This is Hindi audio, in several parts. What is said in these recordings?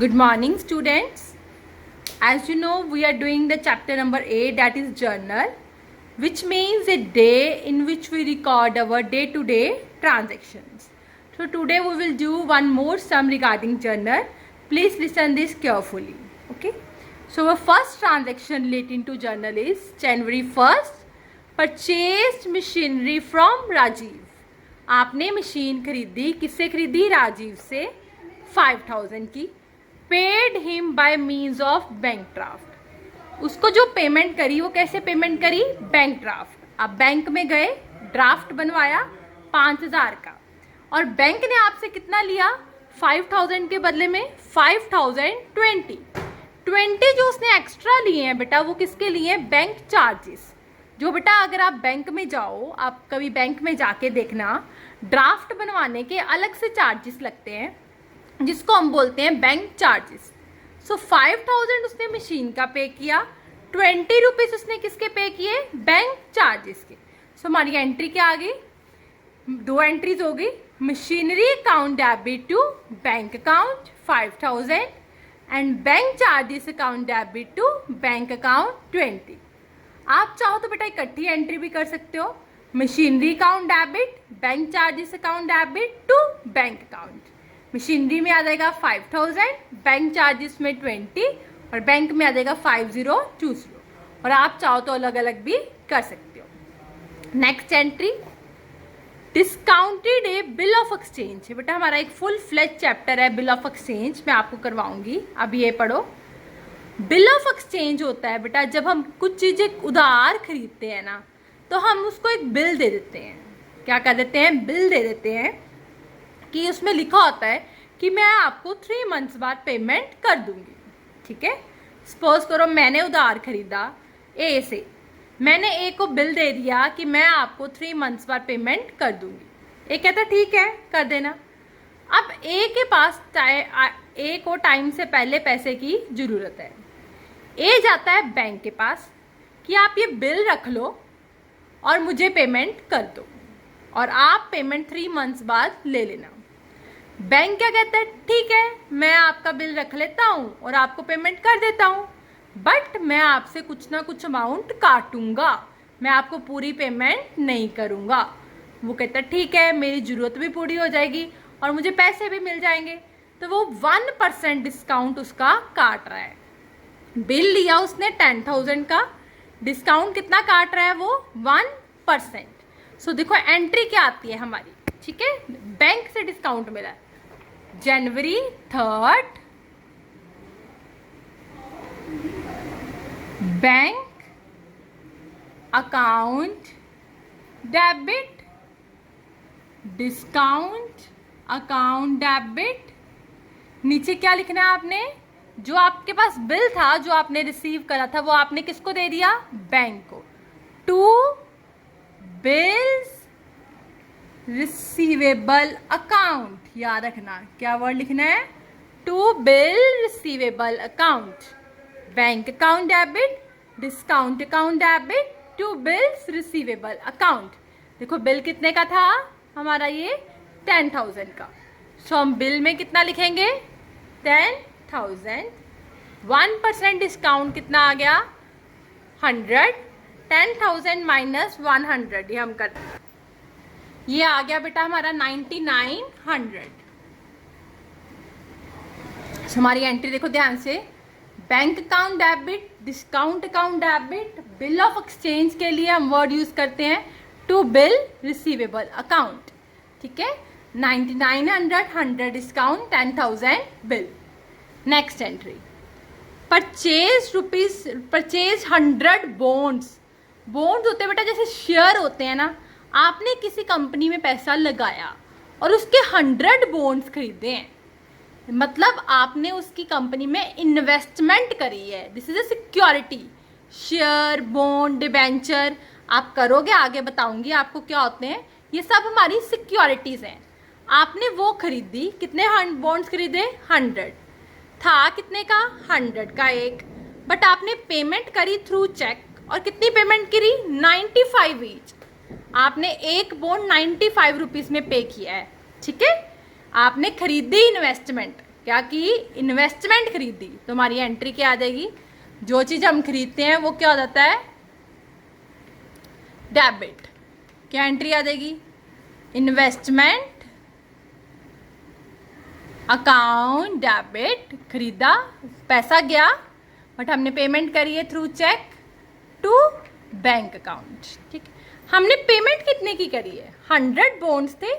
Good morning, students. As you know, we are doing the chapter number 8, that is journal, which means a day in which we record our day-to-day transactions. So today we will do one more sum regarding journal. Please listen this carefully. Okay. So our first transaction relating to journal is January 1st. Purchased machinery from Rajiv. आपने मशीन खरीदी, किससे खरीदी? राजीव से 5000 की. Paid him by means of bank draft. उसको जो पेमेंट करी वो कैसे पेमेंट करी? Bank draft. आप बैंक में गए, ड्राफ्ट बनवाया 5000 का, और बैंक ने आपसे कितना लिया? 5000 के बदले में 5020 जो उसने एक्स्ट्रा लिए हैं बेटा, वो किसके लिए? Bank charges. जो बेटा अगर आप बैंक में जाओ, आप कभी बैंक में जाके देखना, ड्राफ्ट बनवाने के अलग से चार्जेस लगते हैं जिसको हम बोलते हैं बैंक चार्जेस. सो 5000 उसने मशीन का पे किया, 20 रुपीज उसने किसके पे किए? बैंक चार्जेस के. सो हमारी एंट्री क्या आ गई? दो एंट्रीज हो गई. Machinery account debit to bank account 5000 and bank charges account debit to bank account 20. आप चाहो तो बेटा इकट्ठी एंट्री भी कर सकते हो. Machinery account debit, bank charges account debit to bank account. Machinery में आ जाएगा 5000, बैंक चार्जेस में 20 और बैंक में आ जाएगा 5020. और आप चाहो तो अलग अलग भी कर सकते हो. Next entry discounted A bill of exchange है. बेटा हमारा एक फुल फ्लेज चैप्टर है बिल ऑफ एक्सचेंज, मैं आपको करवाऊंगी. अब ये पढ़ो. बिल ऑफ एक्सचेंज होता है बेटा जब हम कुछ चीजें उधार खरीदते हैं ना, तो हम उसको एक बिल दे देते हैं. क्या कर देते हैं? बिल दे देते हैं कि उसमें लिखा होता है कि मैं आपको 3 मंथ्स बाद पेमेंट कर दूंगी. ठीक है. सपोज करो मैंने उधार खरीदा ए से, मैंने ए को बिल दे दिया कि मैं आपको 3 मंथ्स बाद पेमेंट कर दूंगी. ए कहता ठीक है कर देना. अब ए के पास ए को टाइम से पहले पैसे की जरूरत है. ए जाता है बैंक के पास कि आप ये बिल रख लो और मुझे पेमेंट कर दो, और आप पेमेंट 3 मंथ्स बाद ले लेना. बैंक क्या कहता है? ठीक है मैं आपका बिल रख लेता हूं और आपको पेमेंट कर देता हूं, बट मैं आपसे कुछ ना कुछ अमाउंट काटूंगा, मैं आपको पूरी पेमेंट नहीं करूंगा. वो कहता है ठीक है मेरी जरूरत भी पूरी हो जाएगी और मुझे पैसे भी मिल जाएंगे. तो वो 1% डिस्काउंट उसका काट रहा है. बिल लिया उसने 10,000 का, डिस्काउंट कितना काट रहा है वो? 1%. सो देखो एंट्री क्या आती है हमारी. ठीक है. बैंक से डिस्काउंट मिला है. जनवरी 3rd bank account debit discount account debit. नीचे क्या लिखना है आपने? जो आपके पास बिल था, जो आपने रिसीव करा था, वो आपने किसको दे दिया? बैंक को. To bills receivable account. याद रखना क्या वर्ड लिखना है? To bill receivable account. Bank account debit, discount account debit, to bills receivable account. देखो बिल कितने का था हमारा? ये 10,000 का. सो हम बिल में कितना लिखेंगे? 10,000. 1% डिस्काउंट कितना आ गया? 100. 10,000 माइनस 100 ये हम करते हैं. ये आ गया बेटा हमारा 9900. हमारी एंट्री देखो ध्यान से. Bank account debit, discount account debit, bill of exchange के लिए हम वर्ड यूज करते हैं टू बिल रिसीवेबल अकाउंट. ठीक है. 9900, 100 discount, 10,000 bill. Next entry purchase 100 bonds. Bonds होते हैं बेटा जैसे शेयर होते हैं ना. आपने किसी कंपनी में पैसा लगाया और उसके 100 बॉन्ड्स खरीदे हैं, मतलब आपने उसकी कंपनी में इन्वेस्टमेंट करी है. This is a security. Share, bond, debenture आप करोगे, आगे बताऊंगी आपको क्या होते हैं. ये सब हमारी सिक्योरिटीज हैं. आपने वो खरीदी. कितने बॉन्ड्स खरीदे? 100. था कितने का? 100 का एक. बट आपने पेमेंट करी थ्रू चेक, और कितनी पेमेंट करी? 95 ईच. आपने एक बॉन्ड 95 रुपीज में पे किया है. ठीक है. आपने खरीदी इन्वेस्टमेंट, क्या की? इन्वेस्टमेंट खरीदी। तो हमारी एंट्री क्या आ जाएगी? जो चीज हम खरीदते हैं वो क्या हो जाता है? डेबिट। क्या एंट्री आ जाएगी? इन्वेस्टमेंट अकाउंट डेबिट, खरीदा, पैसा गया, बट हमने पेमेंट करी है through cheque to bank account. ठीक, हमने पेमेंट कितने की करी है? 100 बॉन्ड्स थे,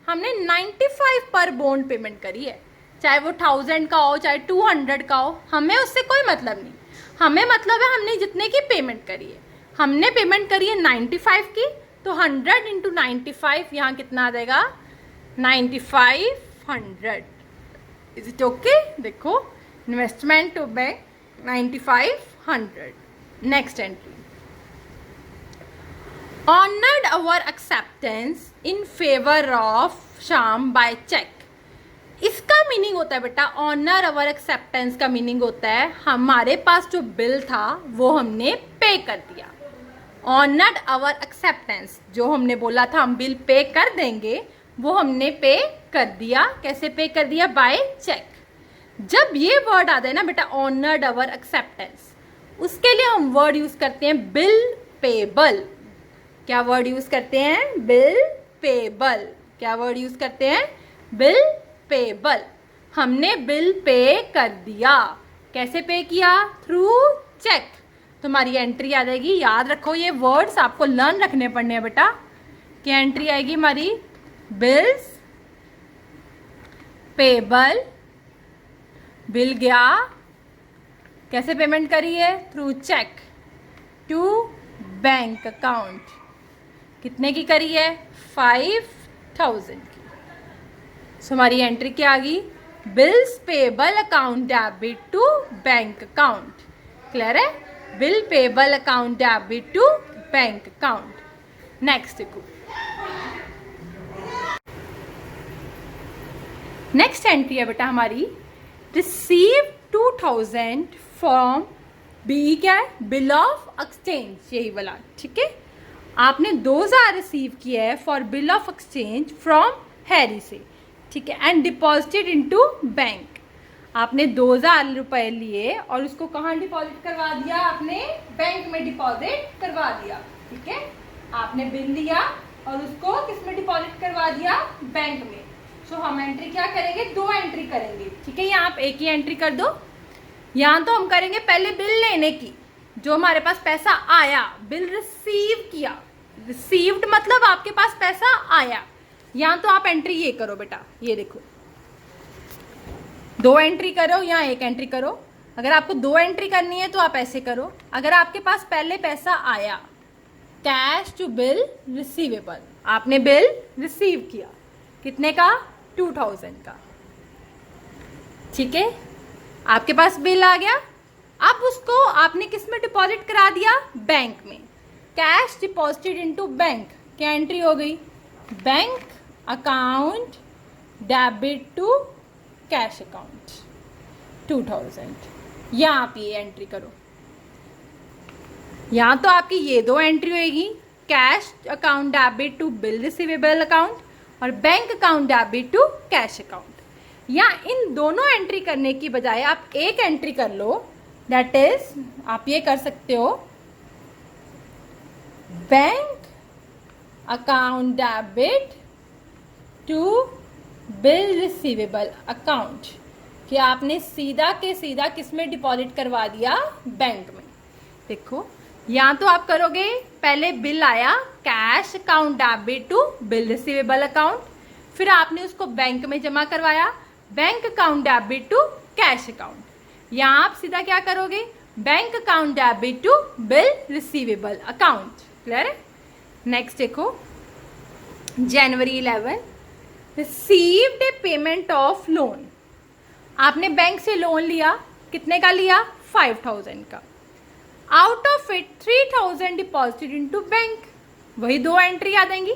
हमने 95 पर बॉन्ड पेमेंट करी है। चाहे वो 1000 का हो, चाहे 200 का हो, हमें उससे कोई मतलब नहीं। हमें मतलब है हमने जितने की पेमेंट करी है। हमने पेमेंट करी है 95 की, तो 100 इंटू 95 यहाँ कितना आ जाएगा? 9500। Is it okay? देखो, investment to bank 9500। Next entry, honoured our acceptance in favour of Shyam by cheque. इसका मीनिंग होता है बेटा, ऑनर अवर एक्सेप्टेंस का मीनिंग होता है हमारे पास जो बिल था वो हमने पे कर दिया। ऑनर्ड अवर एक्सेप्टेंस, जो हमने बोला था हम बिल पे कर देंगे, वो हमने पे कर दिया। कैसे पे कर दिया? By cheque. जब ये वर्ड आता है ना बेटा, ऑनर्ड अवर एक्सेप्टेंस, उसके लिए हम वर्ड यूज करते हैं बिल पेबल। क्या वर्ड यूज करते हैं? Bill payable. क्या वर्ड यूज करते हैं? Bill payable. हमने बिल पे कर दिया। कैसे पे किया? Through cheque. तुम्हारी एंट्री आ जाएगी, याद रखो ये वर्ड्स आपको लर्न रखने पड़ने हैं बेटा। क्या एंट्री आएगी हमारी? बिल्स पेबल, बिल गया, कैसे पेमेंट करी है? Through cheque to bank account. कितने की करी है? 5000 की। सो हमारी एंट्री क्या आ गई? Bills payable account debit to bank account. Clear है? Bill payable account debit to bank account. Next देखो, नेक्स्ट एंट्री है बेटा हमारी, रिसीव 2000 फ्रॉम बी, क्या है? बिल ऑफ एक्सचेंज, यही वाला। ठीक है, आपने 2000 रिसीव किया है for bill of exchange from Harry से। ठीक है, एंड डिपॉजिटेड इनटू बैंक। आपने 2000 रुपए लिए और उसको कहाँ डिपॉजिट करवा दिया? आपने बैंक में डिपॉजिट करवा दिया। ठीक है, आपने बिल लिया और उसको किस में डिपॉजिट करवा दिया? बैंक में। सो हम एंट्री क्या करेंगे? 2 एंट्री करेंगे। ठीक है, यहाँ आप एक ही एंट्री कर दो। यहाँ तो हम करेंगे पहले बिल लेने की, जो हमारे पास पैसा आया, बिल रिसीव किया। रिसीव्ड मतलब आपके पास पैसा आया। यहाँ तो आप एंट्री ये करो बेटा, ये देखो, 2 एंट्री करो, यहाँ 1 एंट्री करो। अगर आपको 2 एंट्री करनी है तो आप ऐसे करो। अगर आपके पास पहले पैसा आया, कैश टू बिल रिसीवेबल, आपने बिल रिसीव किया, कितने का? 2000 का। ठीक है, आपके पास बिल आ गया, अब उसको आपने किस में डिपॉजिट करा दिया? बैंक में। कैश डिपॉजिटेड इनटू बैंक, क्या एंट्री हो गई? Bank account debit to cash account 2000। यहाँ आप ये एंट्री करो। यहाँ तो आपकी ये 2 एंट्री होगी, cash account debit to bill receivable account और bank account debit to cash account. या इन दोनों एंट्री करने की बजाय आप एक एंट्री कर लो, दैट इज आप ये कर सकते हो, bank account debit to bill receivable account, कि आपने सीधा के सीधा किस में डिपॉजिट करवा दिया? बैंक में। देखो, यहाँ तो आप करोगे, पहले बिल आया, cash account debit to bill receivable account, फिर आपने उसको बैंक में जमा करवाया, bank account debit to cash account. यहाँ आप सीधा क्या करोगे? Bank account debit to bill receivable account. Clear है? नेक्स्ट देखो, January 11 received a payment of loan. आपने बैंक से लोन लिया, कितने का लिया? 5000 का। Out of it 3000 deposited into bank. वही 2 एंट्री आ जाएंगी।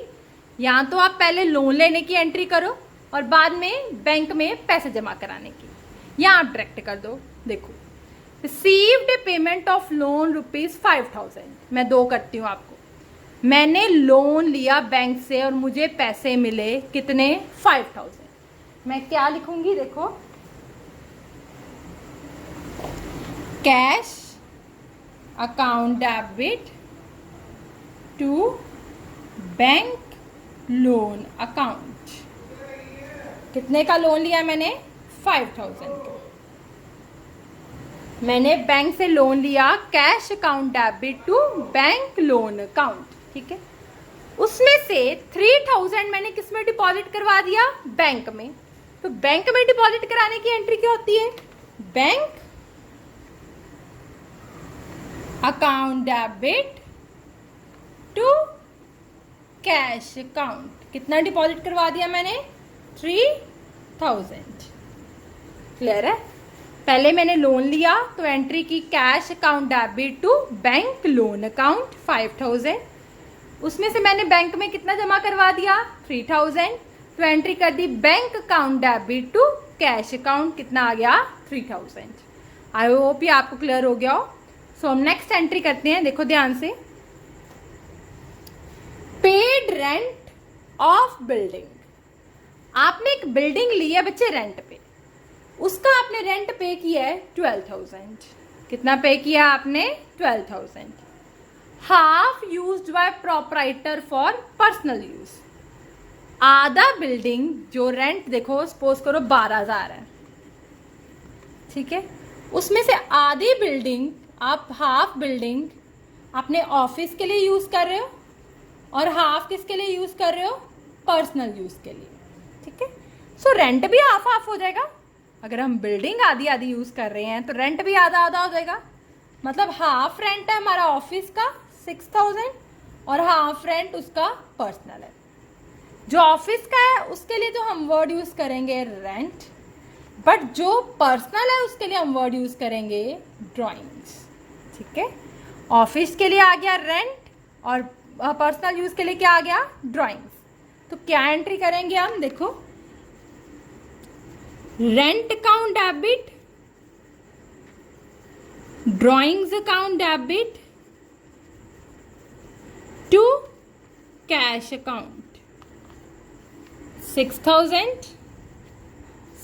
यहाँ तो आप पहले लोन लेने की एंट्री करो और बाद में बैंक में पैसे जमा कराने की। यहाँ आप डायरेक्ट कर दो। देखो, received a payment of loan ₹5000। मैं 2 करती हूँ आपको। मैंने लोन लिया बैंक से और मुझे पैसे मिले कितने? 5000। मैं क्या लिखूंगी? देखो, cash account debit to bank loan account. कितने का लोन लिया मैंने? 5000 का। मैंने बैंक से लोन लिया cash account debit to bank loan account, ठीक है। उसमें से 3000 मैंने किस में डिपॉजिट करवा दिया? बैंक में। तो बैंक में डिपॉजिट कराने की एंट्री क्या होती है? Bank account debit to cash account. कितना डिपॉजिट करवा दिया मैंने? 3000। क्लियर है? पहले मैंने लोन लिया तो एंट्री की cash account debit to bank loan account 5000। उसमें से मैंने बैंक में कितना जमा करवा दिया? 3000। तो एंट्री कर दी bank account debit to cash account. कितना आ गया? 3000। आई होप ये आपको क्लियर हो गया हो। सो हम नेक्स्ट एंट्री करते हैं, देखो ध्यान से। Paid rent of building. आपने एक बिल्डिंग ली है बच्चे रेंट पे, उसका आपने रेंट पे किया है 12000। कितना पे किया आपने? 12000। Half used by proprietor for personal use. आधा बिल्डिंग जो रेंट देखो सपोज करो 12000 है, ठीक है। उसमें से आधी बिल्डिंग आप हाफ बिल्डिंग अपने ऑफिस के लिए यूज कर रहे हो और हाफ किसके लिए यूज कर रहे हो? पर्सनल यूज के लिए, ठीक है। सो रेंट भी हाफ हाफ हो जाएगा। अगर हम बिल्डिंग आधी आधी यूज कर रहे हैं तो रेंट भी आधा आधा हो जाएगा। मतलब हाफ रेंट है हमारा ऑफिस का 6000 और हाफ रेंट उसका पर्सनल है। जो ऑफिस का है उसके लिए तो हम वर्ड यूज करेंगे रेंट, बट जो पर्सनल है उसके लिए हम वर्ड यूज करेंगे ड्राइंग्स, ठीक है। ऑफिस के लिए आ गया रेंट और पर्सनल यूज के लिए क्या आ गया? ड्राइंग्स। तो क्या एंट्री करेंगे हम? देखो, rent account debit, drawings account debit to cash account. 6000,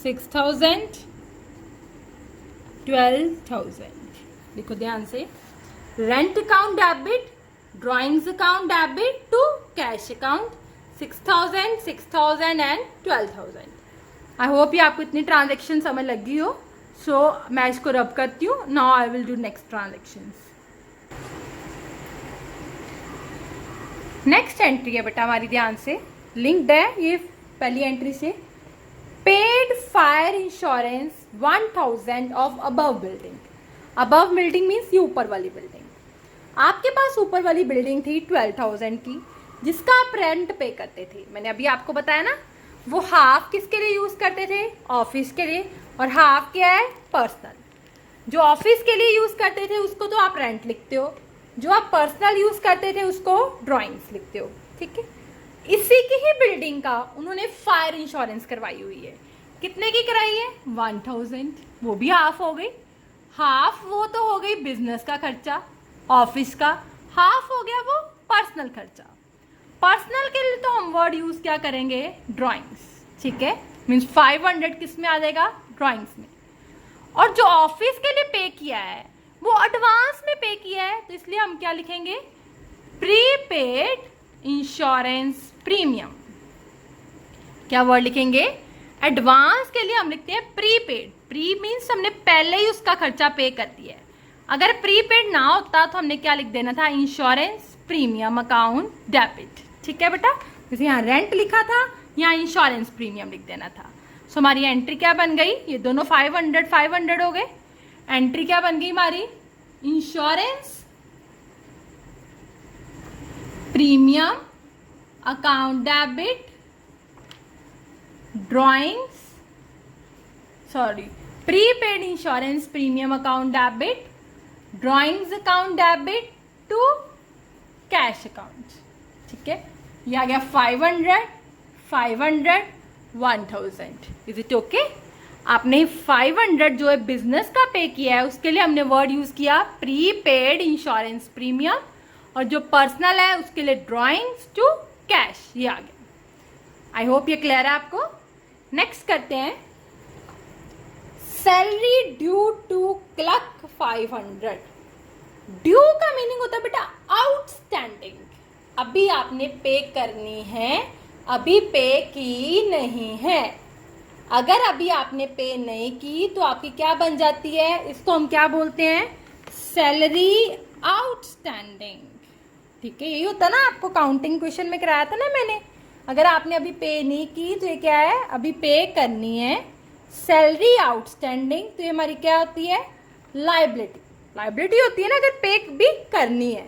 6000, 12000। देखो ध्यान से, rent account debit, drawings account debit to cash account 6000, 6000 and 12000। I hope ये आपको इतनी ट्रांजेक्शन समझ लगी हो। सो मैं इसको रब करती हूँ। Now I will do next transaction. Next entry है बेटा हमारी, ध्यान से लिंक्ड है ये पहली एंट्री से। Paid fire insurance 1000 of above building. Above building means ये ऊपर वाली बिल्डिंग। आपके पास ऊपर वाली बिल्डिंग थी 12000 की, जिसका आप रेंट पे करते थे। मैंने अभी आपको बताया ना, वो हाफ किसके लिए यूज करते थे? ऑफिस के लिए, और हाफ क्या है? पर्सनल। जो ऑफिस के लिए यूज करते थे उसको तो आप रेंट लिखते हो, जो आप पर्सनल यूज करते थे उसको ड्राइंग्स लिखते हो, ठीक है। इसी की ही बिल्डिंग का उन्होंने फायर इंश्योरेंस करवाई हुई है। कितने की कराई है? 1000। वो भी हाफ हो गई। हाफ वो तो हो गई बिजनेस का खर्चा, ऑफिस का। हाफ हो गया वो पर्सनल खर्चा। पर्सनल के लिए तो हम वर्ड यूज क्या करेंगे? ड्राइंग्स, ठीक है। मीन्स 500 किस में आ जाएगा? ड्राइंग्स में। और जो ऑफिस के लिए पे किया है वो एडवांस में पे किया है, तो इसलिए हम क्या लिखेंगे? Prepaid insurance premium. क्या वर्ड लिखेंगे? एडवांस के लिए हम लिखते हैं प्रीपेड। प्री मीन्स हमने पहले ही उसका खर्चा पे कर दिया है। अगर प्रीपेड ना होता तो हमने क्या लिख देना था? इंश्योरेंस प्रीमियम अकाउंट डेबिट, ठीक है बेटा। जैसे यहाँ रेंट लिखा था, यहाँ इंश्योरेंस प्रीमियम लिख देना था। सो हमारी एंट्री क्या बन गई? ये दोनों 500 500 हो गए। एंट्री क्या बन गई हमारी? Insurance premium account debit drawings, sorry, prepaid insurance premium account debit drawings account debit to cash account, ठीक है। ये आ गया 500 500 1000। Is it okay? आपने 500 जो है बिजनेस का पे किया है उसके लिए हमने वर्ड यूज किया प्रीपेड इंश्योरेंस प्रीमियम, और जो पर्सनल है उसके लिए ड्राइंग्स टू कैश। ये आ गया। आई होप ये क्लियर है आपको। नेक्स्ट करते हैं salary due to clerk 500। Due का मीनिंग होता है बेटा आउटस्टैंडिंग, अभी आपने पे करनी है, अभी पे की नहीं है। अगर अभी आपने पे नहीं की तो आपकी क्या बन जाती है, इसको हम क्या बोलते हैं, सैलरी आउटस्टैंडिंग। ठीक है, यही होता ना, आपको काउंटिंग क्वेश्चन में कराया था ना मैंने। अगर आपने अभी पे नहीं की तो ये क्या है, अभी पे करनी है, सैलरी आउटस्टैंडिंग, तो ये हमारी क्या होती है, लायबिलिटी। लायबिलिटी होती है ना अगर पे भी करनी है,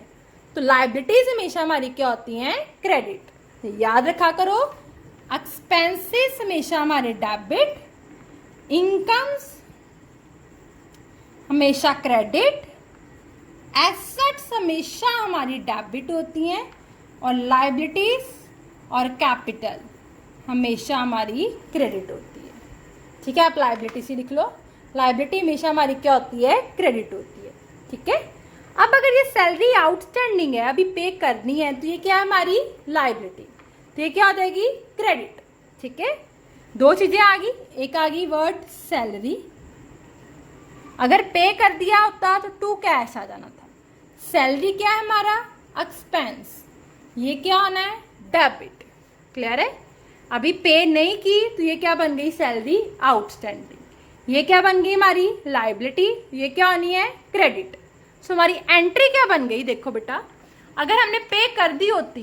तो लायबिलिटीज हमेशा हमारी क्या होती हैं, क्रेडिट। तो याद रखा करो, एक्सपेंसेस हमेशा हमारे डेबिट, इनकम्स हमेशा क्रेडिट, एसेट्स हमेशा हमारी डेबिट होती हैं, और लायबिलिटीज और कैपिटल हमेशा हमारी क्रेडिट होती है। ठीक है, आप लायबिलिटी से लिख लो, लायबिलिटी हमेशा हमारी क्या होती है, क्रेडिट होती है। ठीक है, अब अगर ये सैलरी आउटस्टैंडिंग है, अभी पे करनी है, तो ये क्या है हमारी लायबिलिटी, तो ये क्या हो जाएगी, क्रेडिट। ठीक है, दो चीजें आ गई, एक आ गई वर्ड सैलरी, अगर पे कर दिया होता तो टू कैश आ जाना था। सैलरी क्या है हमारा, एक्सपेंस, ये क्या होना है, डेबिट। क्लियर है, अभी पे नहीं की तो ये क्या बन गई, सैलरी आउटस्टैंडिंग। ये क्या बन गई हमारी लायबिलिटी, ये क्या होनी है, क्रेडिट। सो हमारी एंट्री क्या बन गई, देखो बेटा, अगर हमने पे कर दी होती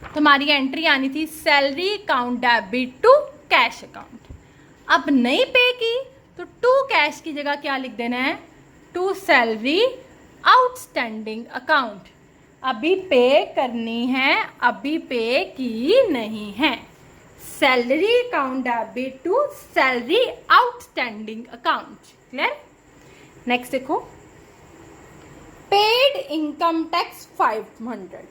तो हमारी एंट्री आनी थी salary account debit to cash account. अब नहीं पे की तो टू कैश की जगह क्या लिख देना है, टू सैलरी आउटस्टैंडिंग अकाउंट। अभी पे करनी है, अभी पे की नहीं है, salary account debit to salary outstanding account. Clear. Next देखो, paid income tax 500।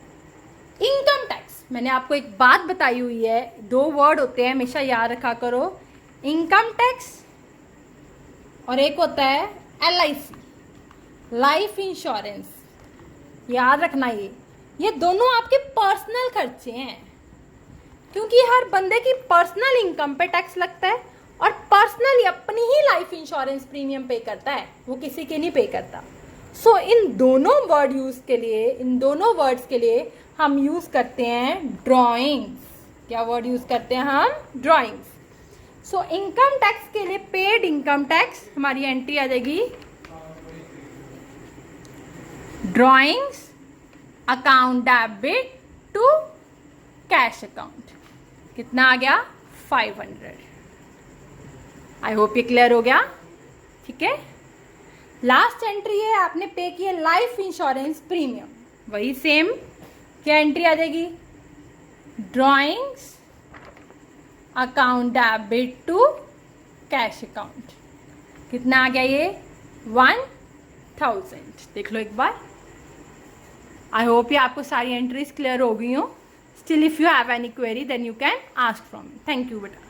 Income tax, मैंने आपको एक बात बताई हुई है, दो वर्ड होते हैं हमेशा याद रखा करो, इनकम टैक्स और एक होता है LIC, लाइफ इंश्योरेंस। याद रखना, ये दोनों आपके पर्सनल खर्चे हैं, क्योंकि हर बंदे की पर्सनल इनकम पे टैक्स लगता है और पर्सनली अपनी ही लाइफ इंश्योरेंस प्रीमियम पे करता है, वो किसी के नहीं पे करता। सो इन दोनों वर्ड यूज के लिए, इन दोनों वर्ड्स के लिए हम यूज करते हैं ड्रॉइंग्स। क्या वर्ड यूज करते हैं हम, ड्रॉइंग्स। सो इनकम टैक्स के लिए पेड इनकम टैक्स हमारी एंट्री आ जाएगी drawings account debit to cash account. कितना आ गया, 500। आई होप ये क्लियर हो गया। ठीक है, लास्ट एंट्री है, आपने पे किया लाइफ इंश्योरेंस प्रीमियम, वही सेम क्या एंट्री आ जाएगी, drawings account debit to cash account. कितना आ गया ये, 1000। देख लो एक बार। आई होप ये आपको सारी एंट्रीज क्लियर हो गई हो। Still if you have any query then you can ask from me. Thank you बेटा।